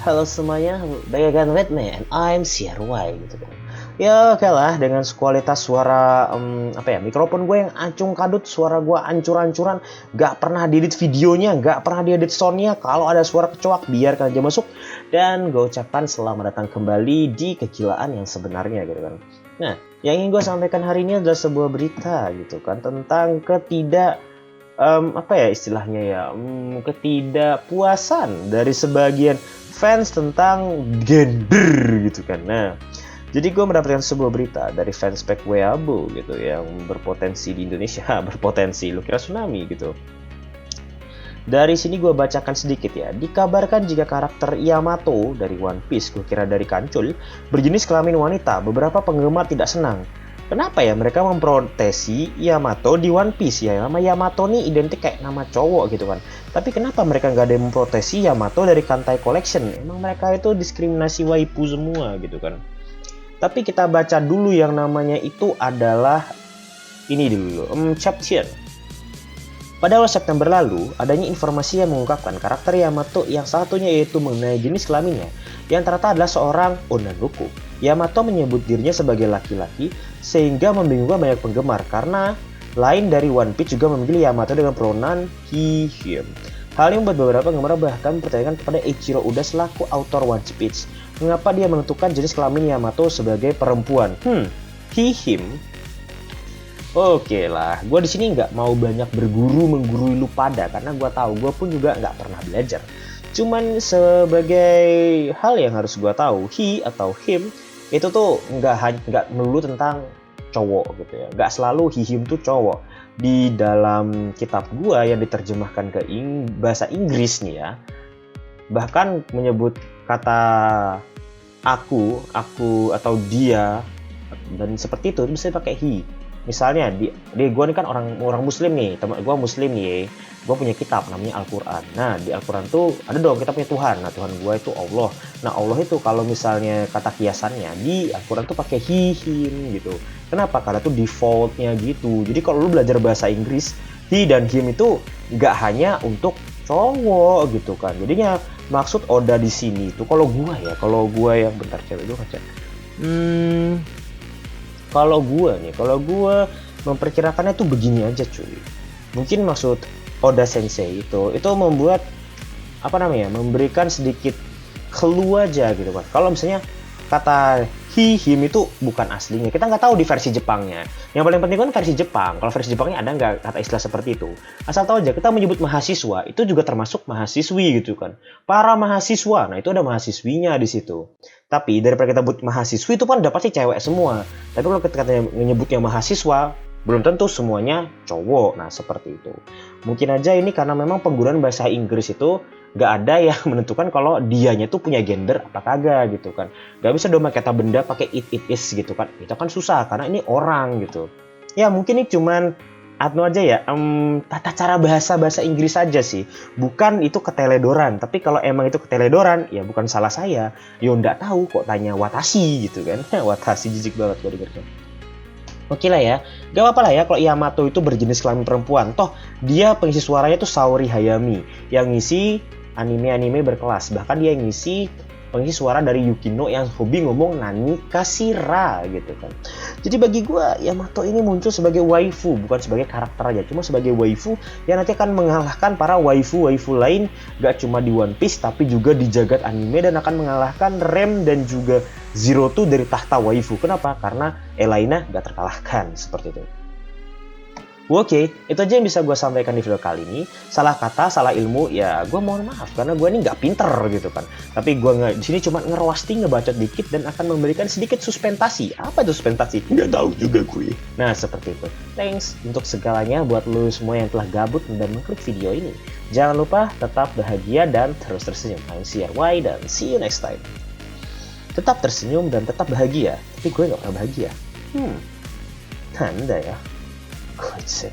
Halo semuanya, back again with me and I'm CRY gitu kan. Ya oke lah, dengan kualitas suara mikrofon gue yang ancung kadut, suara gue ancur-ancuran, gak pernah diedit videonya, gak pernah diedit soundnya. Kalau ada suara kecoak biarkan aja masuk. Dan gue ucapkan selamat datang kembali di kegilaan yang sebenarnya gitu kan. Nah, yang ingin gue sampaikan hari ini adalah sebuah berita gitu kan tentang ketidakpuasan dari sebagian fans tentang gender gitu kan. Nah, jadi gue mendapatkan sebuah berita dari fanspage Weabo gitu yang berpotensi di Indonesia, berpotensi, lu kira tsunami gitu. Dari sini gue bacakan sedikit ya. Dikabarkan jika karakter Yamato dari One Piece, gue kira dari Kancul, berjenis kelamin wanita, beberapa penggemar tidak senang. Kenapa ya mereka memprotesi Yamato di One Piece ya? Nama Yamato nih identik kayak nama cowok gitu kan. Tapi kenapa mereka nggak ada yang memprotesi Yamato dari Kantai Collection? Emang mereka itu diskriminasi waifu semua gitu kan. Tapi kita baca dulu yang namanya itu adalah ini dulu, chapter. Pada awal September lalu, adanya informasi yang mengungkapkan karakter Yamato yang satunya yaitu mengenai jenis kelaminnya, yang ternyata adalah seorang onanuku. Yamato menyebut dirinya sebagai laki-laki, sehingga membingungkan banyak penggemar karena lain dari One Piece juga memilih Yamato dengan pronoun he, him. Hal yang membuat beberapa penggemar bahkan mempertanyakan kepada Eiichiro Oda selaku autor One Piece, mengapa dia menentukan jenis kelamin Yamato sebagai perempuan. He, him. Oke lah, gue di sini nggak mau banyak menggurui lu pada karena gue tahu gue pun juga nggak pernah belajar. Cuman sebagai hal yang harus gue tahu, he atau him itu tuh nggak melulu tentang cowok gitu ya. Nggak selalu he him tuh cowok. Di dalam kitab gue yang diterjemahkan ke bahasa Inggris nih ya, bahkan menyebut kata aku atau dia dan seperti itu bisa pakai he. Misalnya di gue nih kan orang muslim nih, teman gue muslim nih, gue punya kitab namanya Al-Quran. Nah di Al-Quran tuh ada dong kita punya Tuhan. Nah Tuhan gue itu Allah. Nah Allah itu kalau misalnya kata kiasannya di Al-Quran tuh pakai he, him gitu. Kenapa? Karena tuh defaultnya gitu. Jadi kalau lu belajar bahasa Inggris, he dan him itu nggak hanya untuk cowok gitu kan. Jadinya maksud Oda di sini tuh kalau gue yang bentar cewek gue ngecek. Kalau gue memperkirakannya tuh begini aja cuy. Mungkin maksud Oda Sensei itu membuat memberikan sedikit clue aja gitu kan. Kalau misalnya kata he, him itu bukan aslinya, kita nggak tahu di versi Jepangnya. Yang paling penting kan versi Jepang. Kalau versi Jepangnya ada nggak kata istilah seperti itu? Asal tahu aja, kita menyebut mahasiswa itu juga termasuk mahasiswi gitu kan. Para mahasiswa, nah itu ada mahasiswinya di situ. Tapi daripada kita sebut mahasiswi itu kan udah pasti cewek semua. Tapi kalau kita menyebutnya mahasiswa, belum tentu semuanya cowok. Nah seperti itu. Mungkin aja ini karena memang penggunaan bahasa Inggris itu nggak ada yang menentukan kalau dianya tuh punya gender apa kagak gitu kan. Nggak bisa dong kata benda pakai it is gitu kan. Itu kan susah karena ini orang gitu. Ya mungkin ini cuman aja ya, tata cara bahasa Inggris saja sih. Bukan itu keteledoran. Tapi kalau emang itu keteledoran, ya bukan salah saya. Yo nggak tahu kok tanya watashi gitu kan. Watashi jijik banget gue dengernya. Oke lah ya, gak apa-apa lah ya kalau Yamato itu berjenis kelamin perempuan. Toh dia pengisi suaranya tuh Saori Hayami yang ngisi anime-anime berkelas. Bahkan dia ngisi pengisi suara dari Yukino yang hobi ngomong Nani Kasira gitu kan. Jadi bagi gue Yamato ini muncul sebagai waifu, bukan sebagai karakter aja, cuma sebagai waifu yang nanti akan mengalahkan para waifu-waifu lain, gak cuma di One Piece tapi juga di jagat anime, dan akan mengalahkan Rem dan juga Zero tuh dari tahta waifu. Kenapa? Karena Elaina gak terkalahkan seperti itu. Oke, itu aja yang bisa gue sampaikan di video kali ini. Salah kata, salah ilmu, ya gue mohon maaf karena gue ini nggak pinter gitu kan. Tapi gue di sini cuma ngerosting, ngebacot dikit dan akan memberikan sedikit suspensasi. Apa itu suspensasi? Nggak tahu juga gue. Nah seperti itu. Thanks untuk segalanya buat lo semua yang telah gabut dan mengklik video ini. Jangan lupa tetap bahagia dan terus tersenyum. I'm CRY dan see you next time. Tetap tersenyum dan tetap bahagia. Tapi gue nggak pernah bahagia. Anda ya. Kocak.